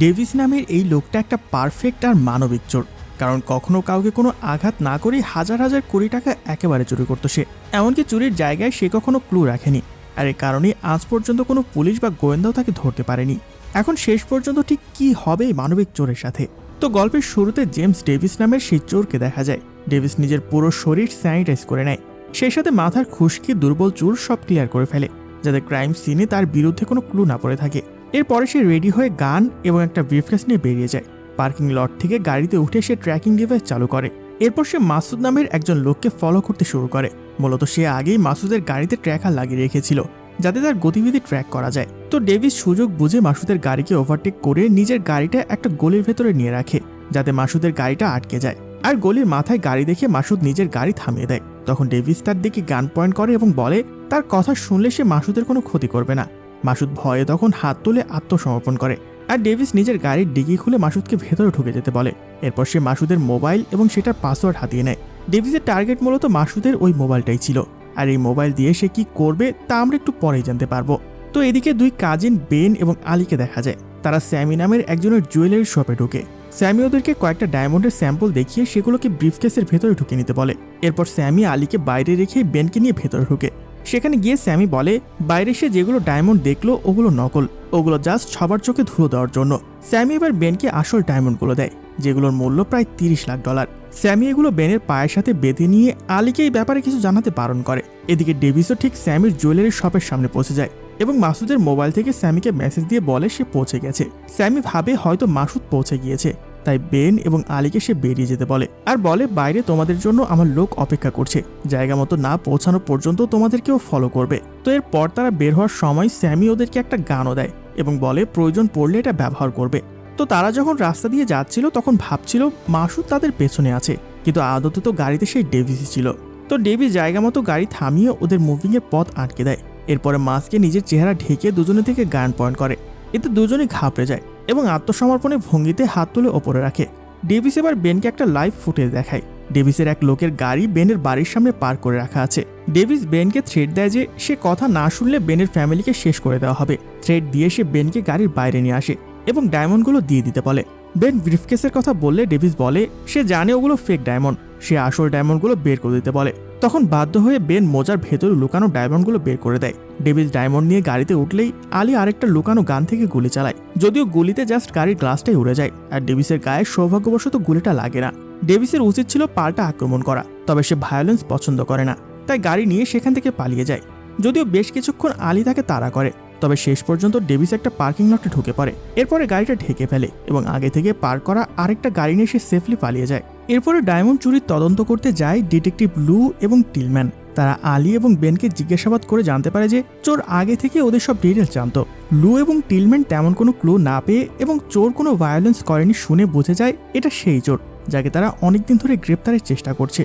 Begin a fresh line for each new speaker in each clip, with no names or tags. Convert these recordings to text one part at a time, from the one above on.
Davies নামের এই লোকটা একটা পারফেক্ট আর মানবিক চোর। কারণ কখনো কাউকে কোনো আঘাত না করেই হাজার হাজার কোটি টাকা একেবারে চুরি করতো সে। এমনকি চুরির জায়গায় সে কখনো ক্লু রাখেনি। আর এই কারণেই আজ পর্যন্ত কোনো পুলিশ বা গোয়েন্দাও তাকে ধরতে পারেনি। এখন শেষ পর্যন্ত ঠিক কি হবে এই মানবিক চোরের সাথে? তো গল্পের শুরুতে জেমস ডেভিস নামের সেই চোরকে দেখা যায়। ডেভিস নিজের পুরো শরীর স্যানিটাইজ করে নেয়, সেই সাথে মাথার খুশকি, দুর্বল চুল সব ক্লিয়ার করে ফেলে, যাতে ক্রাইম সিনে তার বিরুদ্ধে কোনো ক্লু না পড়ে থাকে। এরপরে সে রেডি হয়ে গান এবং একটা ব্রিফকেস নিয়ে বেরিয়ে যায়। পার্কিং লট থেকে গাড়িতে উঠে সে ট্র্যাকিং ডিভাইস চালু করে। এরপর সে মাসুদ নামের একজন লোককে ফলো করতে শুরু করে। মূলত সে আগেই মাসুদের গাড়িতে ট্র্যাকার লাগিয়ে রেখেছিল, যাতে তার গতিবিধি ট্র্যাক করা যায়। তো ডেভিস সুযোগ বুঝে মাসুদের গাড়িকে ওভারটেক করে নিজের গাড়িটা একটা গলির ভেতরে নিয়ে রাখে, যাতে মাসুদের গাড়িটা আটকে যায়। আর গলির মাথায় গাড়ি দেখে মাসুদ নিজের গাড়ি থামিয়ে দেয়। তখন ডেভিস তার দিকে গান পয়েন্ট করে এবং বলে তার কথা শুনলে সে মাসুদের কোনো ক্ষতি করবে না। মাসুদ ভয়ে তখন হাত তুলে আত্মসমর্পণ করে। আর ডেভিস নিজের গাড়ির ডিগি খুলে মাসুদকে ভেতরে ঢুকে যেতে বলে। এরপর সে মাসুদের মোবাইল এবং সেটার পাসওয়ার্ড হাতিয়ে নেয়। ডেভিসের টার্গেট মূলত মাসুদের ওই মোবাইলটাই ছিল। আর এই মোবাইল দিয়ে সে কি করবে তা আমরা একটু পরেই জানতে পারবো। তো এদিকে দুই কাজিন বেন এবং আলীকে দেখা যায়। তারা স্যামি নামের একজনের জুয়েলারি শপে ঢুকে। স্যামি ওদেরকে কয়েকটা ডায়মন্ডের স্যাম্পল দেখিয়ে সেগুলোকে ব্রিফকেসের ভেতরে ঢুকে নিতে বলে। এরপর স্যামি আলীকে বাইরে রেখে বেনকে নিয়ে ভেতরে ঢুকে। সেখানে গিয়ে স্যামি বলে বাইরে সে যেগুলো ডায়মন্ড দেখলো ওগুলো নকল, ওগুলো জাস্ট সবার চোখে ধুলো দেওয়ার জন্য। স্যামি এবার বেনকে আসল ডায়মন্ডগুলো দেয়, যেগুলোর মূল্য প্রায় $30 লাখ। স্যামি এগুলো বেনের পায়ের সাথে বেঁধে নিয়ে আলীকে এই ব্যাপারে কিছু জানাতে বারণ করে। এদিকে ডেভিসও ঠিক স্যামির জুয়েলারি শপের সামনে পৌঁছে যায় এবং মাসুদের মোবাইল থেকে স্যামিকে মেসেজ দিয়ে বলে সে পৌঁছে গেছে। স্যামি ভাবে হয়তো মাসুদ পৌঁছে গিয়েছে, তাই বেন এবং আলীকে সে বেরিয়ে যেতে বলে। আর বলে বাইরে তোমাদের জন্য আমার লোক অপেক্ষা করছে, জায়গা মতো না পৌঁছানো পর্যন্ত তোমাদেরকেও ফলো করবে। তো এরপর তারা বের হওয়ার সময় স্যামি ওদেরকে একটা গানও দেয় এবং বলে প্রয়োজন পড়লে এটা ব্যবহার করবে। তো তারা যখন রাস্তা দিয়ে যাচ্ছিল তখন ভাবছিল মাসুদ তাদের পেছনে আছে, কিন্তু আদতে তো গাড়িতে সেই ডেভিসই ছিল। তো ডেভিস জায়গা মতো গাড়ি থামিয়ে ওদের মুভিংয়ের পথ আটকে দেয়। এরপরে মাসকে নিজের চেহারা ঢেকে দুজনে থেকে গান পয়েন্ট করে। এতে দুজনেই ঘাবড়ে যায় এবং আত্মসমর্পণের ভঙ্গিতে হাত তুলে ওপরে রাখে। ডেভিস এবার বেনকে একটা লাইভ ফুটেজ দেখায়। ডেভিসের এক লোকের গাড়ি বেনের বাড়ির সামনে পার্ক করে রাখা আছে। ডেভিস বেনকে থ্রেট দেয় যে সে কথা না শুনলে বেনের ফ্যামিলিকে শেষ করে দেওয়া হবে। থ্রেট দিয়ে সে বেনকে গাড়ির বাইরে নিয়ে আসে এবং ডায়মন্ডগুলো দিয়ে দিতে বলে। বেন ব্রিফকেসের কথা বললে ডেভিস বলে সে জানে ওগুলো ফেক ডায়মন্ড, সে আসল ডায়মন্ডগুলো বের করে দিতে বলে। তখন বাধ্য হয়ে বেন মোজার ভেতরে লুকানো ডায়মন্ডগুলো বের করে দেয়। ডেভিস ডায়মন্ড নিয়ে গাড়িতে উঠলেই আলী আরেকটা লুকানো গান থেকে গুলি চালায়, যদিও গুলিতে জাস্ট গাড়ির গ্লাসটাই উড়ে যায়। আর ডেভিসের গায়ে সৌভাগ্যবশত গুলিটা লাগে না। ডেভিসের উচিত ছিল পাল্টা আক্রমণ করা, তবে সে ভায়োলেন্স পছন্দ করে না, তাই গাড়ি নিয়ে সেখান থেকে পালিয়ে যায়। যদিও বেশ কিছুক্ষণ আলী তাকে তাড়া করে, তবে শেষ পর্যন্ত ডেভিস একটা পার্কিং লটে ঢুকে পড়ে। এরপরে গাড়িটা ঢেকে ফেলে এবং আগে থেকে পার্ক করা আরেকটা গাড়ি নিয়ে সে সেফলি পালিয়ে যায়। এরপরে ডায়মন্ড চুরির তদন্ত করতে যায় ডিটেকটিভ লু এবং টিলম্যান। তারা আলী এবং বেনকে জিজ্ঞাসাবাদ করে জানতে পারে যে চোর আগে থেকে ওদের সব ডিটেলস জানত। লু এবং টিলম্যান তেমন কোনো ক্লু না পেয়ে এবং চোর কোনো ভায়োলেন্স করেনি শুনে বুঝে যায় এটা সেই চোর যাকে তারা অনেকদিন ধরে গ্রেপ্তারের চেষ্টা করছে।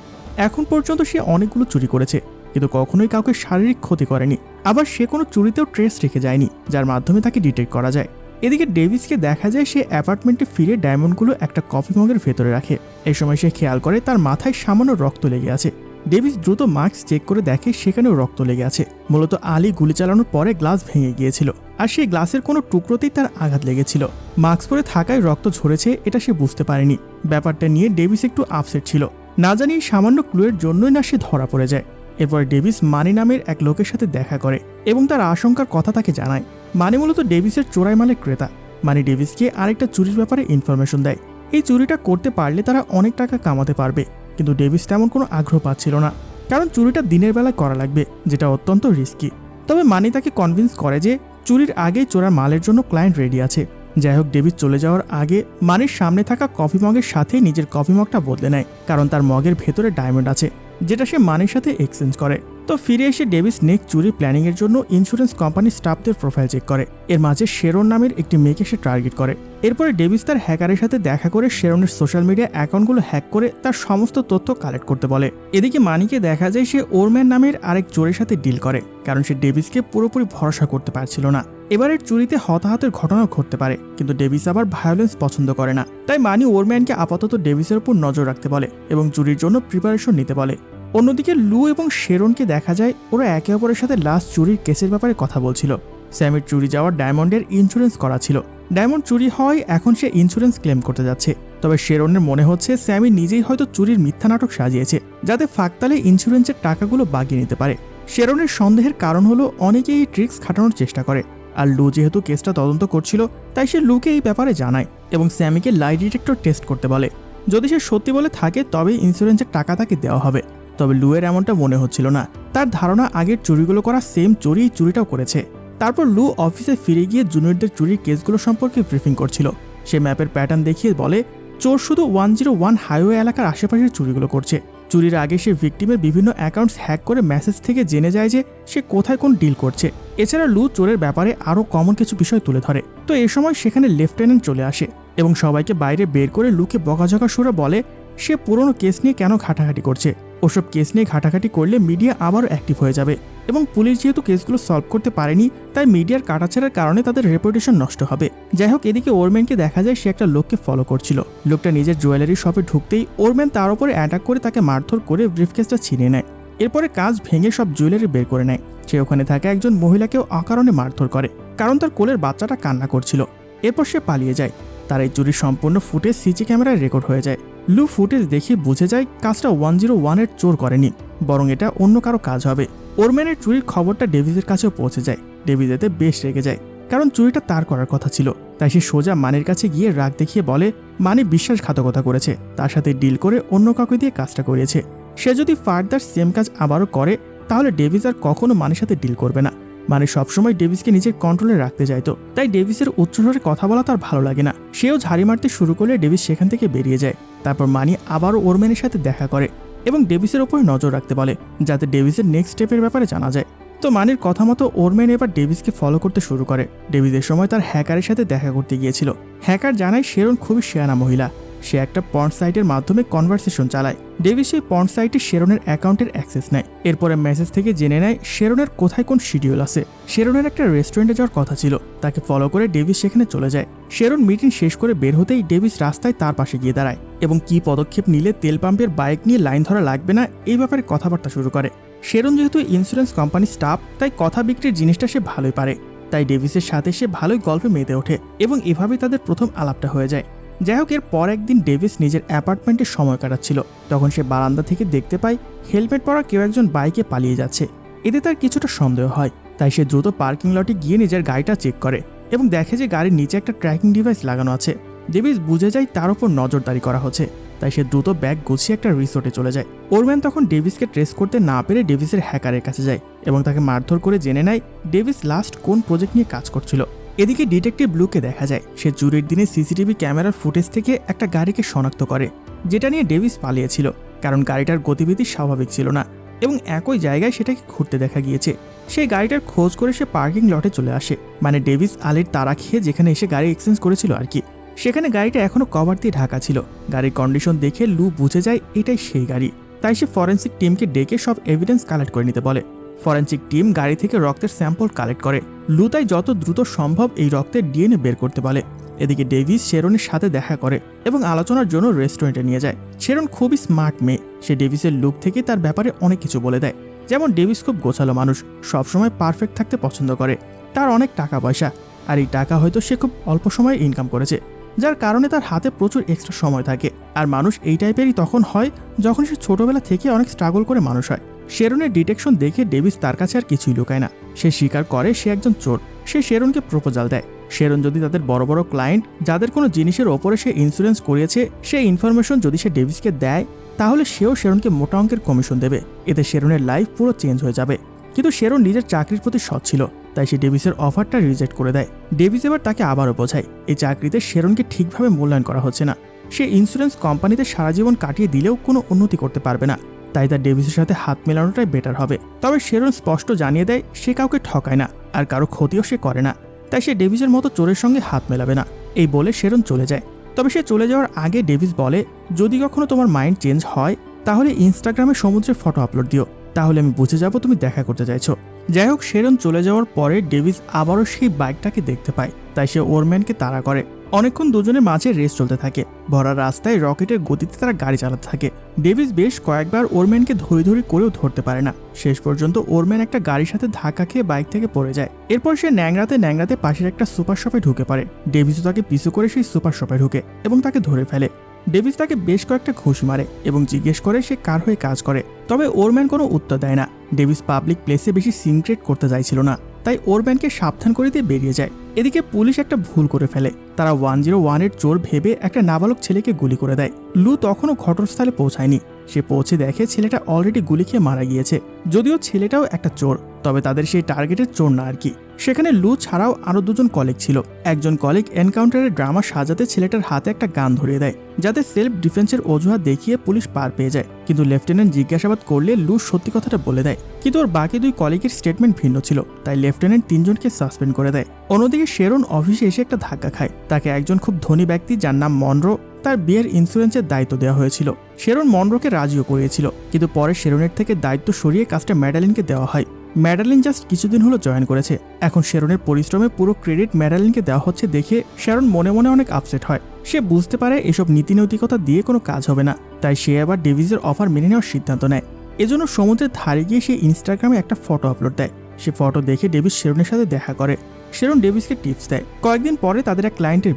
এখন পর্যন্ত সে অনেকগুলো চুরি করেছে, কিন্তু কখনোই কাউকে শারীরিক ক্ষতি করেনি। আবার সে কোনো চুরিতেও ট্রেস রেখে যায়নি, যার মাধ্যমে তাকে ডিটেক্ট করা যায়। এদিকে ডেভিসকে দেখা যায় সে অ্যাপার্টমেন্টে ফিরে ডায়মন্ডগুলো একটা কফি মগের ভেতরে রাখে। এই সময় সে খেয়াল করে তার মাথায় সামান্য রক্ত লেগে আছে। ডেভিস দ্রুত মাস্ক চেক করে দেখে সেখানেও রক্ত লেগে আছে। মূলত আলী গুলি চালানোর পরে গ্লাস ভেঙে গিয়েছিল, আর সেই গ্লাসের কোনো টুকরোতেই তার আঘাত লেগেছিল। মাস্ক পরে থাকায় রক্ত ঝরেছে এটা সে বুঝতে পারেনি। ব্যাপারটা নিয়ে ডেভিস একটু আপসেট ছিল, না জানি সামান্য ক্লুয়ের জন্যই না সে ধরা পড়ে যায়। এরপর ডেভিস মানি নামের এক লোকের সাথে দেখা করে এবং তার আশঙ্কার কথা তাকে জানায়। মানি মূলত ডেভিসের চোরাই মালের ক্রেতা। মানি ডেভিসকে আরেকটা চুরির ব্যাপারে ইনফরমেশন দেয়। এই চুরিটা করতে পারলে তারা অনেক টাকা কামাতে পারবে, কিন্তু ডেভিস তেমন কোনো আগ্রহ পাচ্ছিল না, কারণ চুরিটা দিনের বেলায় করা লাগবে, যেটা অত্যন্ত রিস্কি। তবে মানি তাকে কনভিন্স করে যে চুরির আগেই চোরার মালের জন্য ক্লায়েন্ট রেডি আছে। যাই হোক, ডেভিস চলে যাওয়ার আগে মানির সামনে থাকা কফি মগের সাথেই নিজের কফি মগটা বদলে নেয়, কারণ তার মগের ভেতরে ডায়মন্ড আছে, যেটা সে মানির সাথে এক্সচেঞ্জ করে। তো ফিরে এসে ডেভিস নেক্সট চুরি প্ল্যানিং এর জন্য ইন্স্যুরেন্স কোম্পানির স্টাফদের প্রোফাইল চেক করে। এর মাঝে শেরন নামের একটি মেয়েকে সে টার্গেট করে। এরপরে ডেভিস তার হ্যাকারের সাথে দেখা করে শেরনের সোশ্যাল মিডিয়া অ্যাকাউন্টগুলো হ্যাক করে তার সমস্ত তথ্য কালেক্ট করতে বলে। এদিকে মানিকে দেখা যায় সে ওরম্যান নামের আরেক চোরের সাথে ডিল করে, কারণ সে ডেভিসকে পুরোপুরি ভরসা করতে পারছিল না। এবারের চুরিতে হতাহতের ঘটনাও ঘটতে পারে, কিন্তু ডেভিস আবার ভায়োলেন্স পছন্দ করে না, তাই মানি ওরম্যানকে আপাতত ডেভিসের উপর নজর রাখতে বলে এবং চুরির জন্য প্রিপারেশন নিতে বলে। অন্যদিকে লু এবং শেরনকে দেখা যায় ওরা একে অপরের সাথে লাস্ট চুরির কেসের ব্যাপারে কথা বলছিল। স্যামের চুরি যাওয়ার ডায়মন্ডের ইন্স্যুরেন্স করা ছিল, ডায়মন্ড চুরি হওয়ায় এখন সে ইন্স্যুরেন্স ক্লেম করতে যাচ্ছে। তবে শেরনের মনে হচ্ছে স্যামি নিজেই হয়তো চুরির মিথ্যা নাটক সাজিয়েছে, যাতে ফাঁকতালে ইন্স্যুরেন্সের টাকাগুলো বাগিয়ে নিতে পারে। শেরনের সন্দেহের কারণ হলো অনেকেই এই ট্রিক্স খাটানোর চেষ্টা করে, আর লু যেহেতু কেসটা তদন্ত করছিল তাই সে লুকে এই ব্যাপারে জানায় এবং স্যামিকে লাই ডিটেক্টর টেস্ট করতে বলে। যদি সে সত্যি বলে থাকে তবে ইন্স্যুরেন্সের টাকা তাকে দেওয়া হবে। তবে লুয়ের এমনটা মনে হচ্ছিল না। তার ধারণা আগের চুরিগুলো করা সেম চুরি চুরিটাও করেছে। তারপর লু অফিসে ফিরে গিয়ে জুনিয়রদের চুরির কেসগুলো সম্পর্কে ব্রিফিং করছিল। সে ম্যাপের প্যাটার্ন দেখিয়ে বলে চোর শুধু 101 হাইওয়ে এলাকার আশেপাশের চুরিগুলো করছে। চুরির আগে সে ভিকটিমের বিভিন্ন অ্যাকাউন্টস হ্যাক করে মেসেজ থেকে জেনে যায় যে সে কোথায় কোন ডিল করছে। এছাড়া লু চোরের ব্যাপারে আরও কমন কিছু বিষয় তুলে ধরে। তো এ সময় সেখানে লেফটেন্যান্ট চলে আসে এবং সবাইকে বাইরে বের করে লুকে বকাঝকা সুরে বলে সে পুরনো কেস নিয়ে কেন ঘাটাঘাটি করছে। ওসব কেস নিয়ে ঘাটাঘাটি করলে মিডিয়া আবারও অ্যাক্টিভ হয়ে যাবে এবং পুলিশ যেহেতু কেসগুলো সলভ করতে পারেনি তাই মিডিয়ার কাটাছেড়ার কারণে তাদের রেপুটেশন নষ্ট হবে। যাই হোক, এদিকে ওরম্যানকে দেখা যায় সে একটা লোককে ফলো করছিল। লোকটা নিজের জুয়েলারি শপে ঢুকতেই ওরম্যান তার উপরে অ্যাটাক করে তাকে মারধর করে ব্রিফকেসটা ছিনিয়ে নেয়। এরপরে কাজ ভেঙে সব জুয়েলারি বের করে নেয়। সে ওখানে থাকা একজন মহিলাকেও অকারণে মারধর করে, কারণ তার কোলের বাচ্চাটা কান্না করছিল। এরপর সে পালিয়ে যায়। তার এই চুরির সম্পূর্ণ ফুটেজ সিসি ক্যামেরায় রেকর্ড হয়ে যায়। লু ফুটেজ দেখে বুঝে যায় কাজটা 101-এর চোর করেনি, বরং এটা অন্য কারো কাজ হবে। ওরম্যানের চুরির খবরটা ডেভিসের কাছেও পৌঁছে যায়। ডেভিস এতে বেশ রেগে যায়, কারণ চুরিটা তার করার কথা ছিল। তাই সে সোজা মানির কাছে গিয়ে রাগ দেখিয়ে বলে মানি বিশ্বাসঘাতকতা করেছে, তার সাথে ডিল করে অন্য কাউকে দিয়ে কাজটা করিয়েছে। সে যদি ফার্দার সেম কাজ আবারও করে তাহলে ডেভিস আর কখনো মানির সাথে ডিল করবে না। মানে সবসময় ডেভিসকে নিজের কন্ট্রোলে রাখতে চাইতো, তাই ডেভিসের উচ্চস্বরে কথা বলা তার ভালো লাগে না। সেও ঝাড়ি মারতে শুরু করলে ডেভিস সেখান থেকে বেরিয়ে যায়। তারপর মানি আবারও ওরম্যানের সাথে দেখা করে এবং ডেভিসের ওপরে নজর রাখতে বলে, যাতে ডেভিসের নেক্সট স্টেপের ব্যাপারে জানা যায়। তো মানির কথা মতো ওরম্যান এবার ডেভিসকে ফলো করতে শুরু করে। ডেভিসের সময় তার হ্যাকারের সাথে দেখা করতে গিয়েছিল। হ্যাকার জানায় শেরন খুবই শেয়ানা মহিলা। সে একটা পর্ন সাইটের মাধ্যমে কনভারসেশন চালায়। ডেভিস সেই পর্ন সাইটে শেরনের অ্যাকাউন্টের অ্যাক্সেস নেয়। এরপরে মেসেজ থেকে জেনে নেয় শেরনের কোথায় কোন শিডিউল আছে। শেরনের একটা রেস্টুরেন্টে যাওয়ার কথা ছিল, তাকে ফলো করে ডেভিস সেখানে চলে যায়। শেরন মিটিং শেষ করে বের হতেই ডেভিস রাস্তায় তার পাশে গিয়ে দাঁড়ায় এবং কি পদক্ষেপ নিলে তেল পাম্পের বাইক নিয়ে লাইন ধরা লাগবে না এই ব্যাপারে কথাবার্তা শুরু করে। শেরন যেহেতু ইন্স্যুরেন্স কোম্পানির স্টাফ, তাই কথা বিক্রির জিনিসটা সে ভালোই পারে। তাই ডেভিসের সাথে সে ভালোই গল্পে মেতে ওঠে এবং এভাবেই তাদের প্রথম আলাপটা হয়ে যায়। যাই হোক, এর পর একদিন ডেভিস নিজের অ্যাপার্টমেন্টে সময় কাটাচ্ছিল। তখন সে বারান্দা থেকে দেখতে পায় হেলমেট পরা কেউ একজন বাইকে পালিয়ে যাচ্ছে। এতে তার কিছুটা সন্দেহ হয়, তাই সে দ্রুত পার্কিং লটে গিয়ে নিজের গাড়িটা চেক করে এবং দেখে যে গাড়ির নিচে একটা ট্র্যাকিং ডিভাইস লাগানো আছে। ডেভিস বুঝে যায় তার উপর নজরদারি করা হচ্ছে, তাই সে দ্রুত ব্যাগ গুছিয়ে একটা রিসোর্টে চলে যায়। ওরম্যান তখন ডেভিসকে ট্রেস করতে না পেরে ডেভিসের হ্যাকারের কাছে যায় এবং তাকে মারধর করে জেনে নেয় ডেভিস লাস্ট কোন প্রজেক্ট নিয়ে কাজ করছিল। এদিকে ডিটেকটিভ ব্লুকে দেখা যায় সে চুরির দিনে সিসিটিভি ক্যামেরার ফুটেজ থেকে একটা গাড়িকে শনাক্ত করে, যেটা নিয়ে ডেভিস পালিয়েছিল, কারণ গাড়িটার গতিবিধি স্বাভাবিক ছিল না এবং একই জায়গায় সেটাকে ঘুরতে দেখা গিয়েছে। সেই গাড়িটার খোঁজ করে সে পার্কিং লটে চলে আসে, মানে ডেভিস আলির তাড়া খেয়ে যেখানে এসে গাড়ি এক্সচেঞ্জ করেছিল আর কি। সেখানে গাড়িটা এখনো কভার দিয়ে ঢাকা ছিল। গাড়ির কন্ডিশন দেখে লু বুঝে যায় এটাই সেই গাড়ি। তাই সে ফরেন্সিক টিমকে ডেকে সব এভিডেন্স কালেক্ট করে নিতে বলে। ফরেন্সিক টিম গাড়ি থেকে রক্তের স্যাম্পল কালেক্ট করে। লু তাই যত দ্রুত সম্ভব এই রক্তের ডিএনএ বের করতে বলে। এদিকে ডেভিস শেরনের সাথে দেখা করে এবং আলোচনার জন্য রেস্টুরেন্টে নিয়ে যায়। শেরন খুবই স্মার্ট মেয়ে। সে ডেভিসের লুক থেকে তার ব্যাপারে অনেক কিছু বলে দেয়, যেমন ডেভিস খুব গোছালো মানুষ, সবসময় পারফেক্ট থাকতে পছন্দ করে, তার অনেক টাকা পয়সা, আর এই টাকা হয়তো সে খুব অল্প সময়ে ইনকাম করেছে, যার কারণে তার হাতে প্রচুর এক্সট্রা সময় থাকে। আর মানুষ এই টাইপেরই তখন হয় যখন সে ছোটবেলা থেকে অনেক স্ট্রাগল করে মানুষ হয়। শেরনের ডিটেকশন দেখে ডেভিস তার কাছে আর কিছুই লুকায় না। সে স্বীকার করে সে একজন চোর। সে শেরনকে প্রপোজাল দেয়। শেরন যদি তাদের বড় বড় ক্লায়েন্ট যাদের কোনো জিনিসের ওপরে সে ইন্স্যুরেন্স করিয়েছে সেই ইনফরমেশন যদি সে ডেভিসকে দেয় তাহলে সেও শেরনকে মোটা অঙ্কের কমিশন দেবে। এতে শেরনের লাইফ পুরো চেঞ্জ হয়ে যাবে। কিন্তু শেরন নিজের চাকরির প্রতি সৎ ছিল, তাই সে ডেভিসের অফারটা রিজেক্ট করে দেয়। ডেভিস এবার তাকে আবারও বোঝায় এই চাকরিতে শেরনকে ঠিকভাবে মূল্যায়ন করা হচ্ছে না। সে ইন্স্যুরেন্স কোম্পানিতে সারা জীবন কাটিয়ে দিলেও কোনো উন্নতি করতে পারবে না, তাই তার ডেভিসের সাথে হাত মেলানোটাই বেটার হবে। তবে শেরন স্পষ্ট জানিয়ে দেয় সে কাউকে ঠকায় না আর কারো ক্ষতিও সে করে না, তাই সে ডেভিসের মতো চোরের সঙ্গে হাত মেলাবে না। এই বলে শেরন চলে যায়। তবে সে চলে যাওয়ার আগে ডেভিস বলে যদি কখনো তোমার মাইন্ড চেঞ্জ হয় তাহলে ইনস্টাগ্রামে সমুদ্রের ফটো আপলোড দিও, তাহলে আমি বুঝে যাব তুমি দেখা করতে চাইছো। যাই হোক, শেরন চলে যাওয়ার পরে ডেভিস আবারও সেই বাইকটাকে দেখতে পায়, তাই সে ওরম্যানকে তাড়া করে অনেকক্ষণ দুজনের মাঝে রেস চলতে থাকে। ভরা রাস্তায় রকেটের গতিতে তারা গাড়ি চালাতে থাকে। ডেভিস বেশ কয়েকবার ওরম্যানকে ধরি করেও ধরতে পারে না। শেষ পর্যন্ত ওরম্যান একটা গাড়ির সাথে ধাক্কা খেয়ে বাইক থেকে পড়ে যায়। এরপর সে ন্যাংরাতে পাশের একটা সুপার শপে ঢুকে পড়ে। ডেভিসও তাকে পিছু করে সেই সুপার শপে ঢুকে এবং তাকে ধরে ফেলে। ডেভিস তাকে বেশ কয়েকটা ঘুষি মারে এবং জিজ্ঞেস করে সে কার হয়ে কাজ করে। তবে ওরম্যান কোনো উত্তর দেয় না। ডেভিস পাবলিক প্লেসে বেশি সিনক্রেট করতে চাইছিল না, তাই ওরম্যানকে সাবধান করে দিয়ে বেরিয়ে যায়। এদিকে পুলিশ একটা ভুল করে ফেলে। তারা 101-এর চোর ভেবে একটা নাবালক ছেলেকে গুলি করে দেয়। লু তখনও ঘটনাস্থলে পৌঁছায়নি। সে পৌঁছে দেখে ছেলেটা অলরেডি গুলি খেয়ে মারা গিয়েছে। যদিও ছেলেটাও একটা চোর, তবে তাদের সেই টার্গেটের চোর না আর কি। সেখানে লু ছাড়াও আরো দুজন কলিগ ছিল। একজন কলিগ এনকাউন্টারের ড্রামা সাজাতে ছেলেটার হাতে একটা গান ধরিয়ে দেয়, যাতে সেলফ ডিফেন্সের অজুহাত দেখিয়ে পুলিশ পার পেয়ে যায়। কিন্তু লেফটেন্যান্ট জিজ্ঞাসাবাদ করলে লু সত্যি কথাটা বলে দেয়। কিন্তু ওর বাকি দুই কলিগের স্টেটমেন্ট ভিন্ন ছিল, তাই লেফটেন্যান্ট 3 জনকে সাসপেন্ড করে দেয়। অন্যদিকে শেরন অফিসে এসে একটা ধাক্কা খায়। তাকে একজন খুব ধনী ব্যক্তি যার নাম মনরো তার বিয়ের ইন্স্যুরেন্সের দায়িত্ব দেওয়া হয়েছিল। শেরন মনরোকে রাজিও করিয়েছিল, কিন্তু পরে শেরনের থেকে দায়িত্ব সরিয়ে কাজটা ম্যাডালিনকে দেওয়া হয়। ম্যাডালিন জাস্ট কিছুদিন হলো জয়েন করেছে। এখন শেরনের পরিশ্রমে পুরো ক্রেডিট ম্যাডালিনকে দেওয়া হচ্ছে দেখে শেরন মনে মনে অনেক আপসেট হয়। সে বুঝতে পারে এসব নীতিনৈতিকতা দিয়ে কোনো কাজ হবে না, তাই সে আবার ডেভিসের অফার মেনে নেওয়ার সিদ্ধান্ত নেয়। এজন্য সমুদ্রের ধারে গিয়ে সে ইনস্টাগ্রামে একটা ফটো আপলোড দেয়। সে ফটো দেখে ডেভিস শেরনের সাথে দেখা করে। শেরন ডেভিসকে টিপস দেয়। কয়েকদিন পরে তাদের এক ক্লায়েন্টের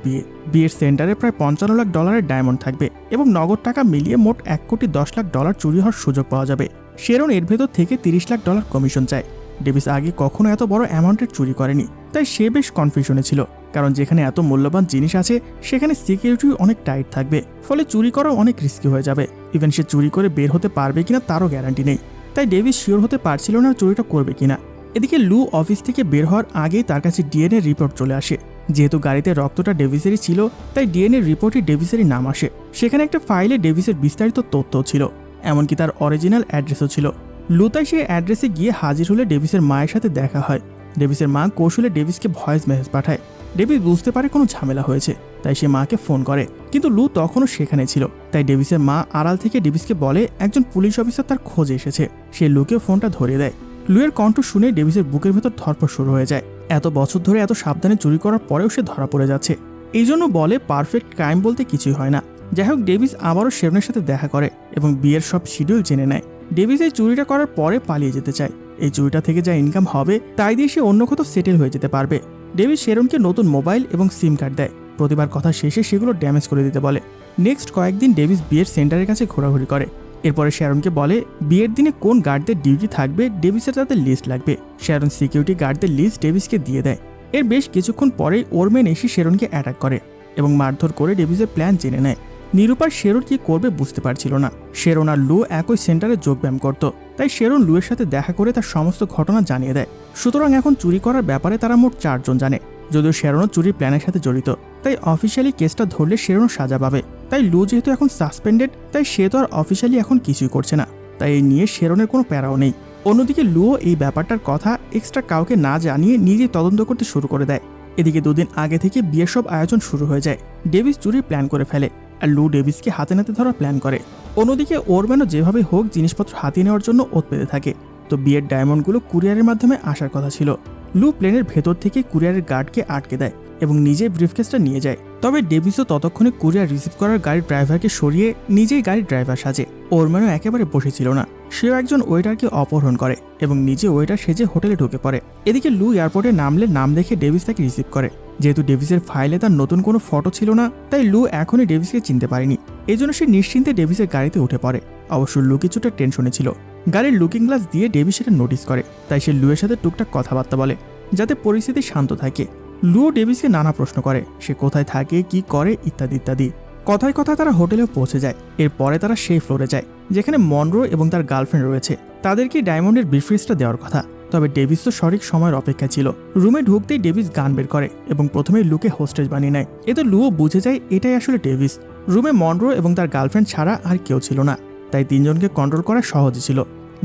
বিয়ের সেন্টারে প্রায় $55 লাখ ডায়মন্ড থাকবে এবং নগদ টাকা মিলিয়ে মোট $1,10,00,000 চুরি হওয়ার সুযোগ পাওয়া যাবে। শেরন এর ভেতর থেকে $30 লাখ কমিশন চায়। ডেভিস আগে কখনো এত বড় অ্যামাউন্টের চুরি করেনি, তাই সে বেশ কনফিউশনে ছিল। কারণ যেখানে এত মূল্যবান জিনিস আছে সেখানে সিকিউরিটি অনেক টাইট থাকবে, ফলে চুরি করাও অনেক রিস্কি হয়ে যাবে। ইভেন সে চুরি করে বের হতে পারবে কিনা তারও গ্যারান্টি নেই। তাই ডেভিস শিওর হতে পারছিল না চুরিটা করবে কিনা। এদিকে লু অফিস থেকে বের হওয়ার আগেই তার কাছে ডিএনএ রিপোর্ট চলে আসে। যেহেতু গাড়িতে রক্তটা ডেভিসেরই ছিল, তাই ডিএনএ রিপোর্টে ডেভিসেরই নাম আসে। সেখানে একটা ফাইলে ডেভিসের বিস্তারিত তথ্যও ছিল, এমনকি তার অরিজিনাল অ্যাড্রেসও ছিল। লু তাই সেই অ্যাড্রেসে গিয়ে হাজির হলে ডেভিসের মায়ের সাথে দেখা হয়। ডেভিসের মা কৌশলে ডেভিসকে ভয়েস মেসেজ পাঠায়। ডেভিস বুঝতে পারে কোনো ঝামেলা হয়েছে, তাই সে মাকে ফোন করে। কিন্তু লু তখনও সেখানে ছিল, তাই ডেভিসের মা আড়াল থেকে ডেভিসকে বলে একজন পুলিশ অফিসার তার খোঁজে এসেছে। সে লুকে ফোনটা ধরিয়ে দেয়। লুয়ের কণ্ঠ শুনে ডেভিসের বুকের ভেতর ধরপড় শুরু হয়ে যায়। এত বছর ধরে এত সাবধানে চুরি করার পরেও সে ধরা পড়ে যাচ্ছে। এই জন্য বলে পারফেক্ট ক্রাইম বলতে কিছুই হয় না। যাই হোক, ডেভিস আবারও শেরনের সাথে দেখা করে এবং বিয়ের সব শিডিউল জেনে নেয়। ডেভিস এই চুরিটা করার পরে পালিয়ে যেতে চায়। এই চুরিটা থেকে যা ইনকাম হবে তাই দিয়ে সে অন্য কোথাও সেটেল হয়ে যেতে পারবে। ডেভিস শেরনকে নতুন মোবাইল এবং সিম কার্ড দেয়। প্রতিবার কথা শেষে সেগুলো ড্যামেজ করে দিতে বলে। নেক্সট কয়েকদিন ডেভিস বিয়ের সেন্টারের কাছে ঘোরাঘুরি করে। এরপরে শ্যারনকে বলে বিয়ের দিনে কোন গার্ডদের ডিউটি থাকবে ডেভিসের তাদের লিস্ট লাগবে। শ্যারন সিকিউরিটি গার্ডদের লিস্ট ডেভিসকে দিয়ে দেয়। এর বেশ কিছুক্ষণ পরেই ওরম্যান এসে শেরনকে অ্যাটাক করে এবং মারধর করে ডেভিসের প্ল্যান জেনে নেয়। নিরুপার শেরন কি করবে বুঝতে পারছিল না। শেরন আর লু একই সেন্টারে যোগব্যায়াম করত, তাই শেরন লুয়ের সাথে দেখা করে তার সমস্ত ঘটনা জানিয়ে দেয়। সুতরাং এখন চুরি করার ব্যাপারে তারা মোট 4 জন জানে। যদিও শেরনও চুরির প্ল্যানের সাথে জড়িত, তাই অফিসিয়ালি কেসটা ধরলে শেরনও সাজা পাবে। তাই লু যেহেতু এখন সাসপেন্ডেড, তাই সে তো আর অফিসিয়ালি এখন কিছুই করছে না, তাই এই নিয়ে শেরনের কোনো প্যারাও নেই। অন্যদিকে লুও এই ব্যাপারটার কথা এক্সট্রা কাউকে না জানিয়ে নিজেই তদন্ত করতে শুরু করে দেয়। এদিকে 2 দিন আগে থেকে বিয়ের সব আয়োজন শুরু হয়ে যায়। ডেভিস চুরির প্ল্যান করে ফেলে আর লু ডেভিসকে হাতে নাতে ধরার প্ল্যান করে। অন্যদিকে ওরম্যানও যেভাবে হোক জিনিসপত্র হাতিয়ে নেওয়ার জন্য ওত পেতে থাকে। তো বিয়ের ডায়মন্ডগুলো কুরিয়ারের মাধ্যমে আসার কথা ছিল। লু প্লেনের ভেতর থেকে কুরিয়ারের গার্ডকে আটকে দেয় এবং নিজে ব্রিফকেসটা নিয়ে যায়। তবে ডেভিসও ততক্ষণে কুরিয়ার রিসিভ করার গাড়ির ড্রাইভারকে সরিয়ে নিজেই গাড়ির ড্রাইভার সাজে। ওরম্যানও একেবারে বসেছিল না। সেও একজন ওয়েটারকে অপহরণ করে এবং নিজে ওয়েটার সেজে হোটেলে ঢুকে পড়ে। এদিকে লু এয়ারপোর্টে নামলে নাম দেখে ডেভিস তাকে রিসিভ করে। যেহেতু ডেভিসের ফাইলে তার নতুন কোনো ফটো ছিল না, তাই লু এখনই ডেভিসকে চিনতে পারেনি। এই জন্য সে নিশ্চিন্তে ডেভিসের গাড়িতে উঠে পড়ে। অবশ্য লু কিছুটা টেনশনে ছিল। গাড়ির লুকিং গ্লাস দিয়ে ডেভিস সেটা নোটিস করে, তাই সে লুয়ের সাথে টুকটাক কথাবার্তা বলে যাতে পরিস্থিতি শান্ত থাকে। লু ডেভিসকে নানা প্রশ্ন করে, সে কোথায় থাকে, কি করে, ইত্যাদি ইত্যাদি। কথায় কথায় তারা হোটেলেও পৌঁছে যায়। এরপরে তারা সেই ফ্লোরে যায় যেখানে মনরো এবং তার গার্লফ্রেন্ড রয়েছে। তাদেরকে ডায়মন্ডের ব্রিফকেসটা দেওয়ার কথা। তবে ডেভিস তো সঠিক সময়ের অপেক্ষা ছিল। রুমে ঢুকতেই ডেভিস গান বের করে এবং প্রথমেই লুকে হোস্টেজ বানিয়ে নেয়। এতে লুও বুঝে যায় এটাই আসলে ডেভিস। রুমে মনরো এবং তার গার্লফ্রেন্ড ছাড়া আর কেউ ছিল না, তাই 3 জনকে কন্ট্রোল করা সহজই ছিল।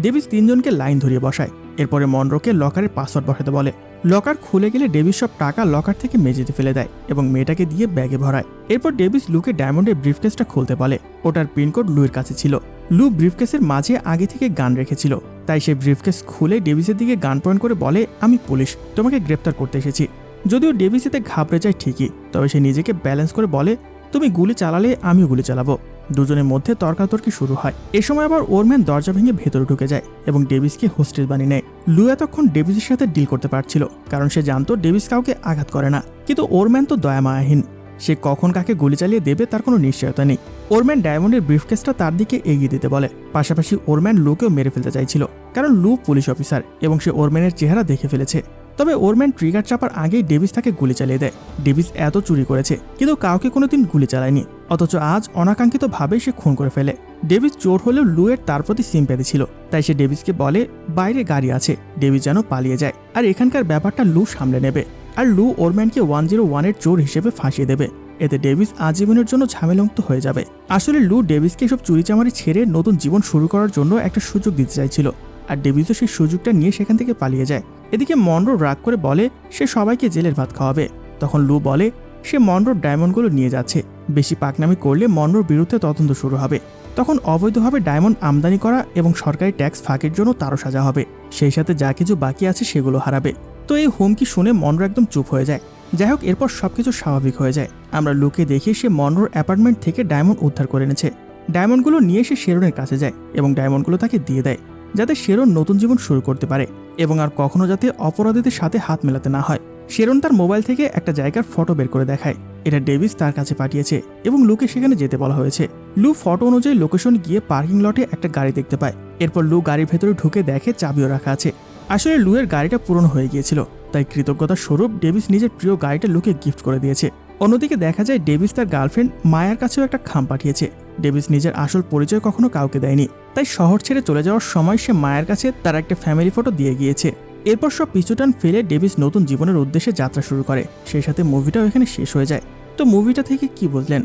ডেভিস 3 জনকে লাইন ধরিয়ে বসায়। এরপরে মনরোকে লকারের পাসওয়ার্ড বসাতে বলে। লকার খুলে গেলে ডেভিস সব টাকা লকার থেকে মেঝেতে ফেলে দেয় এবং মেয়েটাকে দিয়ে ব্যাগে ভরায়। এরপর ডেভিস লুকে ডায়মন্ডের ব্রিফকেসটা খুলতে বলে। ওটার পিনকোড লুয়ের কাছে ছিল। লু ব্রিফকেসের মাঝে আগে থেকে গান রেখেছিল, তাই সে ব্রিফকেস খুলে ডেভিসের দিকে গান পয়েন্ট করে বলে, আমি পুলিশ, তোমাকে গ্রেপ্তার করতে এসেছি। যদিও ডেভিস এতে ঘাবড়ে যায় ঠিকই, তবে সে নিজেকে ব্যালেন্স করে বলে, তুমি গুলি চালালে আমিও গুলি চালাবো। দুজনের মধ্যে তর্কাতর্কি শুরু হয়। এ সময় আবার ওরম্যান দরজা ভেঙে ভেতরে ঢুকে যায় এবং ডেভিসকে হোস্টেজ বানিয়ে নেয়। লু এতক্ষণ ডেভিসের সাথে ডিল করতে পারছিল, কারণ সে জানতো ডেভিস কাউকে আঘাত করে না। কিন্তু ওরম্যান তো দয়ামায়াহীন, সে কখন কাকে গুলি চালিয়ে দেবে তার কোনো নিশ্চয়তা নেই। ওরম্যান ডায়মন্ডের ব্রিফকেসটা তার দিকে এগিয়ে দিতে বলে। পাশাপাশি ওরম্যান লুকেও মেরে ফেলতে চাইছিল, কারণ লু পুলিশ অফিসার এবং সে ওরম্যানের চেহারা দেখে ফেলেছে। তবে ওরম্যান ট্রিগার চাপার আগেই ডেভিস তাকে গুলি চালিয়ে দেয়। ডেভিস এত চুরি করেছে কিন্তু কাউকে কোনোদিন গুলি চালায়নি, অথচ আজ অনাকাঙ্ক্ষিতভাবেই সে খুন করে ফেলে। ডেভিস চোর হলেও লুয়ের তার প্রতি সিম্প্যাথি ছিল, তাই সে ডেভিসকে বলে বাইরে গাড়ি আছে, ডেভিস যেন পালিয়ে যায়, আর এখানকার ব্যাপারটা লু সামলে নেবে। আর লু ওরম্যানকে 101-এর চোর হিসেবে ফাঁসিয়ে দেবে। এতে ডেভিস আজীবনের জন্য ঝামেলামুক্ত হয়ে যাবে। আসলে লু ডেভিসকে এসব চুরিচামারি ছেড়ে নতুন জীবন শুরু করার জন্য একটা সুযোগ দিতে চাইছিল, আর ডেভিসও সেই সুযোগটা নিয়ে সেখান থেকে পালিয়ে যায়। এদিকে মনরো রাগ করে বলে সে সবাইকে জেলের ভাত খাওয়াবে। তখন লু বলে সে মনরোর ডায়মন্ডগুলো নিয়ে যাচ্ছে, বেশি পাকনামি করলে মনরোর বিরুদ্ধে তদন্ত শুরু হবে। তখন অবৈধভাবে ডায়মন্ড আমদানি করা এবং সরকারি ট্যাক্স ফাঁকির জন্য তারও সাজা হবে, সেই সাথে যা কিছু বাকি আছে সেগুলো হারাবে। তো এই হুমকি শুনে মনরো একদম চুপ হয়ে যায়। যাই হোক, এরপর সবকিছু স্বাভাবিক হয়ে যায়। আমরা লুকে দেখি সে মনরোর অ্যাপার্টমেন্ট থেকে ডায়মন্ড উদ্ধার করে এনেছে। ডায়মন্ডগুলো নিয়ে সে শেরনের কাছে যায় এবং ডায়মন্ডগুলো তাকে দিয়ে দেয়, যাতে শেরন নতুন জীবন শুরু করতে পারে এবং আর কখনো যাতে অপরাধীদের সাথে হাত মেলাতে না হয়। শেরন তার মোবাইল থেকে একটা জায়গার ফটো বের করে দেখায়, এটা ডেভিস তার কাছে পাঠিয়েছে এবং লুকে সেখানে যেতে বলা হয়েছে। লু ফটো অনুযায়ী লোকেশন গিয়ে পার্কিং লটে একটা গাড়ি দেখতে পায়। এরপর লু গাড়ির ভেতরে ঢুকে দেখে চাবিও রাখা আছে। আসলে লুয়ের গাড়িটা পুরনো হয়ে গিয়েছিল, তাই কৃতজ্ঞতার স্বরূপ ডেভিস নিজের প্রিয় গাড়িটা লুকে গিফট করে দিয়েছে। অন্যদিকে দেখা যায় ডেভিস তার গার্লফ্রেন্ড মায়ার কাছেও একটা খাম পাঠিয়েছে। ডেভিস নিজের আসল পরিচয় কখনো কাউকে দেয়নি, তাই শহর ছেড়ে চলে যাওয়ার সময় সে মায়ের কাছে তার একটা ফ্যামিলি ফটো দিয়ে গিয়েছে। এরপর সব পিছুটান ফেলে ডেভিস নতুন জীবনের উদ্দেশ্যে যাত্রা শুরু করে। সেই সাথে মুভিটাও এখানে শেষ হয়ে যায়। তো মুভিটা থেকে কি বুঝলেন?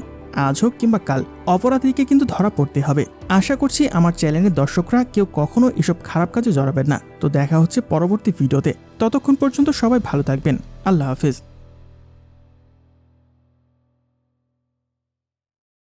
আজ হোক কিংবা কাল অপরাধীকে কিন্তু ধরা পড়তে হবে। আশা করছি আমার চ্যানেলের দর্শকরা কেউ কখনো এসব খারাপ কাজে জড়াবেন না। তো দেখা হচ্ছে পরবর্তী ভিডিওতে, ততক্ষণ পর্যন্ত সবাই ভালো থাকবেন। আল্লাহ হাফেজ।